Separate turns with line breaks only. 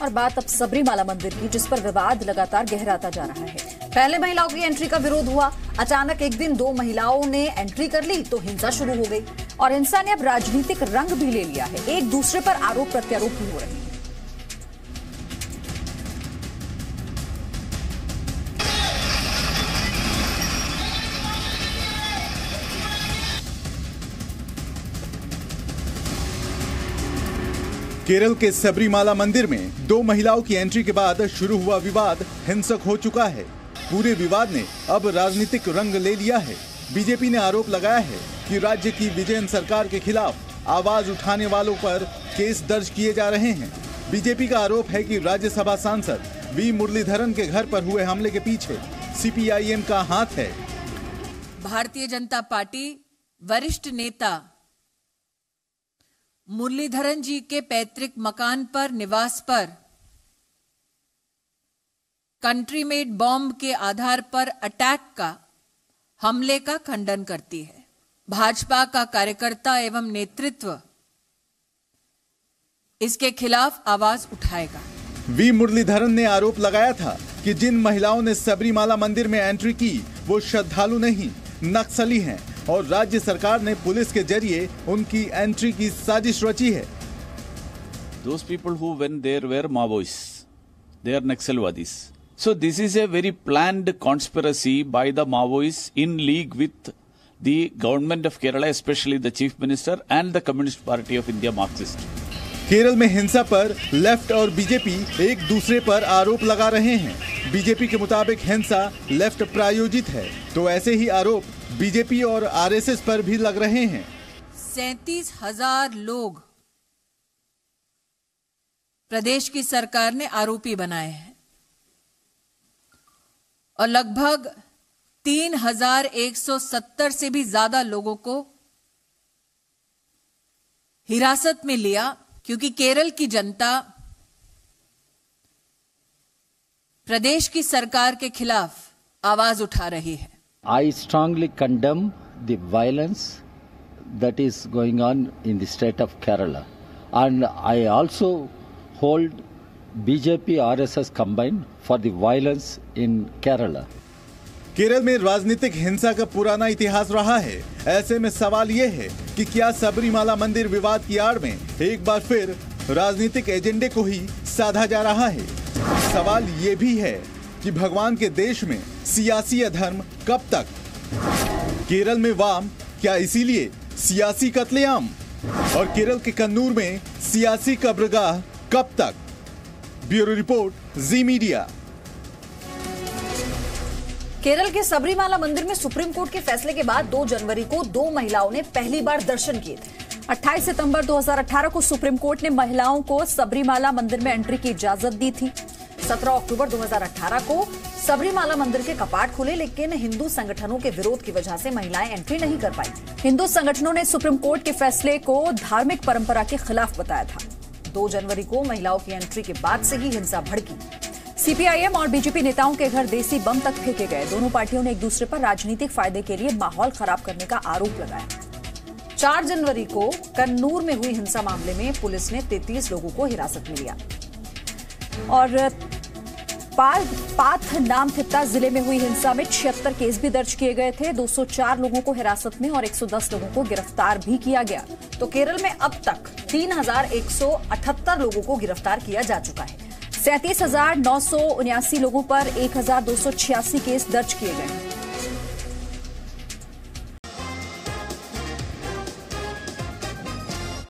और बात अब सबरीमाला मंदिर की, जिस पर विवाद लगातार गहराता जा रहा है। पहले महिलाओं की एंट्री का विरोध हुआ, अचानक एक दिन 2 महिलाओं ने एंट्री कर ली तो हिंसा शुरू हो गई और हिंसा ने अब राजनीतिक रंग भी ले लिया है। एक दूसरे पर आरोप प्रत्यारोप भी हो रहे हैं।
केरल के सबरीमाला मंदिर में 2 महिलाओं की एंट्री के बाद शुरू हुआ विवाद हिंसक हो चुका है। पूरे विवाद ने अब राजनीतिक रंग ले लिया है। बीजेपी ने आरोप लगाया है कि राज्य की विजयन सरकार के खिलाफ आवाज उठाने वालों पर केस दर्ज किए जा रहे हैं। बीजेपी का आरोप है कि राज्यसभा सांसद वी मुरलीधरन के घर पर हुए हमले के पीछे सीपीआईएम का हाथ है।
भारतीय जनता पार्टी वरिष्ठ नेता मुरलीधरन जी के पैतृक मकान पर निवास पर कंट्री मेड बॉम्ब के आधार पर अटैक का हमले का खंडन करती है। भाजपा का कार्यकर्ता एवं नेतृत्व इसके खिलाफ आवाज उठाएगा।
वी मुरलीधरन ने आरोप लगाया था कि जिन महिलाओं ने सबरीमाला मंदिर में एंट्री की वो श्रद्धालु नहीं, नक्सली हैं और राज्य सरकार ने पुलिस के जरिए उनकी एंट्री की साजिश रची है।
Those people who went there were Maoists. They are Naxalwadis. So this is a very planned conspiracy by the Maoists in league with the government of Kerala, especially the Chief Minister and the Communist Party of India Marxist.
Kerala में हिंसा पर left और BJP एक दूसरे पर आरोप लगा रहे हैं। बीजेपी के मुताबिक हिंसा लेफ्ट प्रायोजित है, तो ऐसे ही आरोप बीजेपी और आरएसएस पर भी लग रहे हैं।
37,000 लोग प्रदेश की सरकार ने आरोपी बनाए हैं और लगभग 3,170 से भी ज्यादा लोगों को हिरासत में लिया, क्योंकि केरल की जनता प्रदेश की सरकार के खिलाफ आवाज उठा रही है।
I strongly condemn the violence that is going on in the state of Kerala, and I also hold BJP RSS combined for the violence in Kerala.
Kerala में राजनीतिक हिंसा का पुराना इतिहास रहा है। ऐसे में सवाल ये है कि क्या सबरीमाला मंदिर विवाद की आड़ में एक बार फिर राजनीतिक एजेंडे को ही साधा जा रहा है। सवाल ये भी है कि भगवान के देश में सियासी अधर्म कब तक? केरल में वाम, क्या इसीलिए सियासी कत्लेआम? और केरल के कन्नूर में सियासी कब्रगाह कब तक? ब्यूरो रिपोर्ट, जी मीडिया।
केरल के सबरीमाला मंदिर में सुप्रीम कोर्ट के फैसले के बाद 2 जनवरी को 2 महिलाओं ने पहली बार दर्शन किए थे। 28 सितंबर 2018 को सुप्रीम कोर्ट ने महिलाओं को सबरीमाला मंदिर में एंट्री की इजाजत दी थी। 17 अक्टूबर 2018 को सबरीमाला मंदिर के कपाट खुले, लेकिन हिंदू संगठनों के विरोध की वजह से महिलाएं एंट्री नहीं कर पाई। हिंदू संगठनों ने सुप्रीम कोर्ट के फैसले को धार्मिक परंपरा के खिलाफ बताया था। 2 जनवरी को महिलाओं की एंट्री के बाद से ही हिंसा भड़की। सीपीआईएम और बीजेपी नेताओं के घर देसी बम तक फेंके गए। दोनों पार्टियों ने एक दूसरे पर राजनीतिक फायदे के लिए माहौल खराब करने का आरोप लगाया। 4 जनवरी को कन्नूर में हुई हिंसा मामले में पुलिस ने 33 लोगों को हिरासत में लिया और पाथ नामथिट्टा जिले में हुई हिंसा में 76 केस भी दर्ज किए गए थे। 204 लोगों को हिरासत में और 110 लोगों को गिरफ्तार भी किया गया। तो केरल में अब तक 3,178 लोगों को गिरफ्तार किया जा चुका है। 37,979 लोगों पर 1,286 केस दर्ज किए गए हैं।